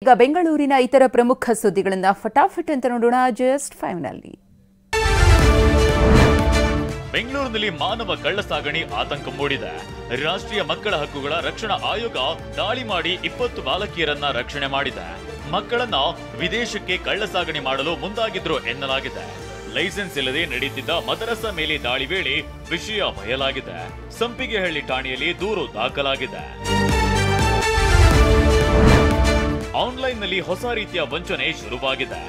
ಈಗ ಬೆಂಗಳೂರಿನ ಇತರ ಪ್ರಮುಖ ಸುದ್ದಿಗಳನ್ನು ಫಟಾಫಟ್ ಅಂತ ನೋಡೋಣ ಜಸ್ಟ್ 5 ನಲ್ಲಿ. ಬೆಂಗಳೂರಿನಲ್ಲಿ ಮಾನವ ಕಳ್ಳಸಾಗಣೆ ಆತಂಕ ಮೂಡಿದೆ. ರಾಷ್ಟ್ರೀಯ ಮಕ್ಕಳ ಹಕ್ಕುಗಳ ರಕ್ಷಣಾ ಆಯೋಗ ದಾಳಿ ಮಾಡಿ 20 ಬಾಲಕಿಯರನ್ನ ರಕ್ಷಣೆ ಮಾಡಿದೆ. ಮಕ್ಕಳನ್ನ ವಿದೇಶಕ್ಕೆ ಕಳ್ಳಸಾಗಣೆ ಮಾಡಲು ಮುಂದಾಗಿದ್ರು ಎನ್ನಲಾಗಿದೆ. ಲೈಸೆನ್ಸ್ ಇಲ್ಲದೆ ನಡೆಯುತ್ತಿದ್ದ ಮದರಸಾ ಮೇಲೆ ದಾಳಿ ವೇಳೆ ವಿಷಯ ಬಯಲಾಗಿದೆ. ಸಂಪಿಗೆಹಳ್ಳಿ ಠಾಣೆಯಲ್ಲಿ ದೂರು ದಾಖಲಾಗಿದೆ. ಆನ್ಲೈನ್ನಲ್ಲಿ ಹೊಸ ರೀತಿಯ ವಂಚನೆ ಶುರುವಾಗಿದೆ.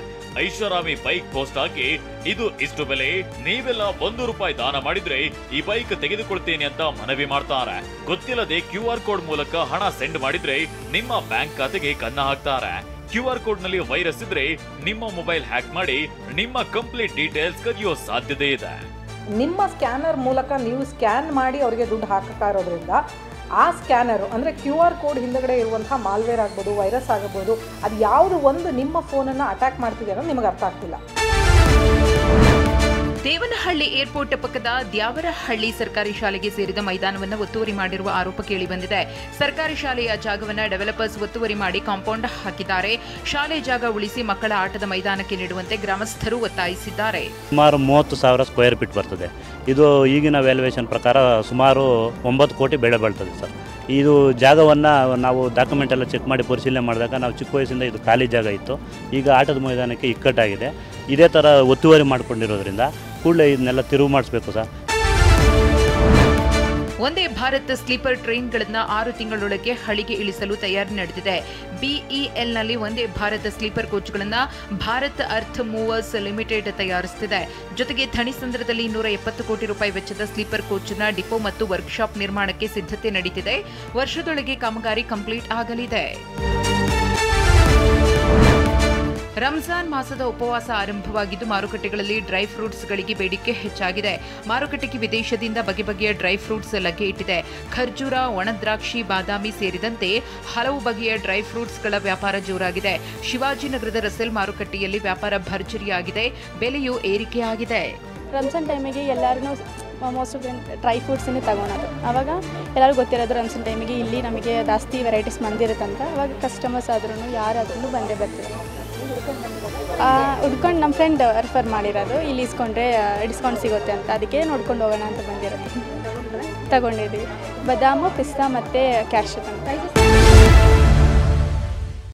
ಐಷಾರಾಮಿ ಬೈಕ್ ಪೋಸ್ಟ್ ಹಾಕಿ ಇದು ಇಷ್ಟು ಬೆಲೆ, ನೀವೆಲ್ಲ ₹1 ದಾನ ಮಾಡಿದ್ರೆ ಈ ಬೈಕ್ ತೆಗೆದುಕೊಳ್ತೇನೆ ಅಂತ ಮನವಿ ಮಾಡ್ತಾರೆ. ಗೊತ್ತಿಲ್ಲದೆ QR ಕೋಡ್ ಮೂಲಕ ಹಣ ಸೆಂಡ್ ಮಾಡಿದ್ರೆ ನಿಮ್ಮ ಬ್ಯಾಂಕ್ ಖಾತೆಗೆ ಕನ್ನ ಹಾಕ್ತಾರೆ. QR ಕೋಡ್ ನಲ್ಲಿ ವೈರಸ್ ಇದ್ರೆ ನಿಮ್ಮ ಮೊಬೈಲ್ ಹ್ಯಾಕ್ ಮಾಡಿ ನಿಮ್ಮ ಕಂಪ್ಲೀಟ್ ಡೀಟೇಲ್ಸ್ ಕದಿಯೋ ಸಾಧ್ಯತೆ ಇದೆ. ನಿಮ್ಮ ಸ್ಕ್ಯಾನರ್ ಮೂಲಕ ನೀವು ಸ್ಕ್ಯಾನ್ ಮಾಡಿ ಅವರಿಗೆ ದುಡ್ಡು ಹಾಕ್ತಾ ಇರೋದ್ರಿಂದ ಆ ಸ್ಕ್ಯಾನರು ಅಂದರೆ QR ಕೋಡ್ ಹಿಂದಗಡೆ ಇರುವಂತಹ ಮಾಲ್ವೇರ್ ಆಗ್ಬೋದು, ವೈರಸ್ ಆಗಬಹುದು, ಅದು ಯಾವುದು ಒಂದು ನಿಮ್ಮ ಫೋನನ್ನು ಅಟ್ಯಾಕ್ ಮಾಡ್ತಿದೆ ಅನ್ನೋದು ನಿಮಗೆ ಅರ್ಥ ಆಗ್ತಿಲ್ಲ. ದೇವನಹಳ್ಳಿ ಏರ್ಪೋರ್ಟ್ ಪಕ್ಕದ ದ್ಯಾವರಹಳ್ಳಿ ಸರ್ಕಾರಿ ಶಾಲೆಗೆ ಸೇರಿದ ಮೈದಾನವನ್ನು ಒತ್ತುವರಿ ಮಾಡಿರುವ ಆರೋಪ ಕೇಳಿಬಂದಿದೆ. ಸರ್ಕಾರಿ ಶಾಲೆಯ ಜಾಗವನ್ನು ಡೆವಲಪರ್ಸ್ ಒತ್ತುವರಿ ಮಾಡಿ ಕಾಂಪೌಂಡ್ ಹಾಕಿದ್ದಾರೆ. ಶಾಲೆ ಜಾಗ ಉಳಿಸಿ ಮಕ್ಕಳ ಆಟದ ಮೈದಾನಕ್ಕೆ ನೀಡುವಂತೆ ಗ್ರಾಮಸ್ಥರು ಒತ್ತಾಯಿಸಿದ್ದಾರೆ. ಸುಮಾರು 30,000 ಸ್ಕ್ವೇರ್ ಫೀಟ್ ಬರ್ತದೆ. ಇದು ಈಗಿನ ವ್ಯಾಲ್ಯೂಯೇಷನ್ ಪ್ರಕಾರ ಸುಮಾರು 9 ಕೋಟಿ ಬೆಳೆ ಬರ್ತದೆ ಸರ್. ಇದು ಜಾಗವನ್ನು ನಾವು ಡಾಕ್ಯುಮೆಂಟ್ ಎಲ್ಲ ಚೆಕ್ ಮಾಡಿ ಪರಿಶೀಲನೆ ಮಾಡಿದಾಗ ನಾವು ಚಿಕ್ಕ ವಯಸ್ಸಿಂದ ಇದು ಖಾಲಿ ಜಾಗ ಇತ್ತು. ಈಗ ಆಟದ ಮೈದಾನಕ್ಕೆ ಇಕ್ಕಟ್ಟಾಗಿದೆ. ಇದೇ ಥರ ಒತ್ತುವರಿ ಮಾಡಿಕೊಂಡಿರೋದ್ರಿಂದ ಕೂಡಲೇ ಇದನ್ನೆಲ್ಲ ತಿರುವು ಮಾಡಿಸ್ಬೇಕು ಸರ್. ಒಂದೇ ಭಾರತ್ ಸ್ಲೀಪರ್ ಟ್ರೈನ್ಗಳನ್ನು 6 ತಿಂಗಳೊಳಗೆ ಹಳಿಗೆ ಇಳಿಸಲು ತಯಾರಿ ನಡೆದಿದೆ. BELನಲ್ಲಿ ಒಂದೇ ಭಾರತ್ ಸ್ಲೀಪರ್ ಕೋಚ್ಗಳನ್ನು ಭಾರತ್ ಅರ್ತ್ ಮೂವರ್ಸ್ ಲಿಮಿಟೆಡ್ ತಯಾರಿಸುತ್ತಿದೆ. ಜೊತೆಗೆ ಥಣಿಸಂದ್ರದಲ್ಲಿ ₹270 ಕೋಟಿ ವೆಚ್ಚದ ಸ್ಲೀಪರ್ ಕೋಚ್ನ ಡಿಪೋ ಮತ್ತು ವರ್ಕ್ಶಾಪ್ ನಿರ್ಮಾಣಕ್ಕೆ ಸಿದ್ಧತೆ ನಡೆದಿದೆ. ವರ್ಷದೊಳಗೆ ಕಾಮಗಾರಿ ಕಂಪ್ಲೀಟ್ ಆಗಲಿದೆ. ರಂಜಾನ್ ಮಾಸದ ಉಪವಾಸ ಆರಂಭವಾಗಿದ್ದು ಮಾರುಕಟ್ಟೆಗಳಲ್ಲಿ ಡ್ರೈ ಫ್ರೂಟ್ಸ್ಗಳಿಗೆ ಬೇಡಿಕೆ ಹೆಚ್ಚಾಗಿದೆ. ಮಾರುಕಟ್ಟೆಗೆ ವಿದೇಶದಿಂದ ಬಗೆ ಬಗೆಯ ಡ್ರೈ ಫ್ರೂಟ್ಸ್ ಲಗ್ಗೆ ಇಟ್ಟಿದೆ. ಖರ್ಜೂರ, ಒಣದ್ರಾಕ್ಷಿ, ಬಾದಾಮಿ ಸೇರಿದಂತೆ ಹಲವು ಬಗೆಯ ಡ್ರೈ ಫ್ರೂಟ್ಸ್ಗಳ ವ್ಯಾಪಾರ ಜೋರಾಗಿದೆ. ಶಿವಾಜಿನಗರದ ರಸೆಲ್ ಮಾರುಕಟ್ಟೆಯಲ್ಲಿ ವ್ಯಾಪಾರ ಭರ್ಜರಿಯಾಗಿದೆ. ಬೆಲೆಯೂ ಏರಿಕೆಯಾಗಿದೆ. ರಂಜಾನ್ ಟೈಮಿಗೆ ಎಲ್ಲರೂ ಮೋಸ್ಟ್ ಡ್ರೈ ಫ್ರೂಟ್ಸನ್ನೇ ತಗೊಳೋದು. ಆವಾಗ ಎಲ್ಲರೂ ಗೊತ್ತಿರೋದು ರಂಜಾನ್ ಟೈಮಿಗೆ ಇಲ್ಲಿ ನಮಗೆ ಜಾಸ್ತಿ ವೆರೈಟೀಸ್ ಬಂದಿರುತ್ತಂತ. ಅವಾಗ ಕಸ್ಟಮರ್ಸ್ ಆದ್ರೂ ಯಾರಾದ್ರೂ ಬಂದೇ ಬರ್ತಾರೆ. ಹುಡ್ಕೊಂಡು ನಮ್ಮ ಫ್ರೆಂಡ್ ರೆಫರ್ ಮಾಡಿರೋದು, ಇಲ್ಲಿ ಇಸ್ಕೊಂಡ್ರೆ ಡಿಸ್ಕೌಂಟ್ ಸಿಗುತ್ತೆ ಅಂತ, ಅದಕ್ಕೆ ನೋಡ್ಕೊಂಡು ಹೋಗೋಣ ಅಂತ ಬಂದಿರೋದು. ತಗೊಂಡಿದ್ವಿ ಬಾದಾಮು, ಪಿಸ್ತಾ ಮತ್ತು ಕ್ಯಾಶ್ಯೂ ಅಂತ.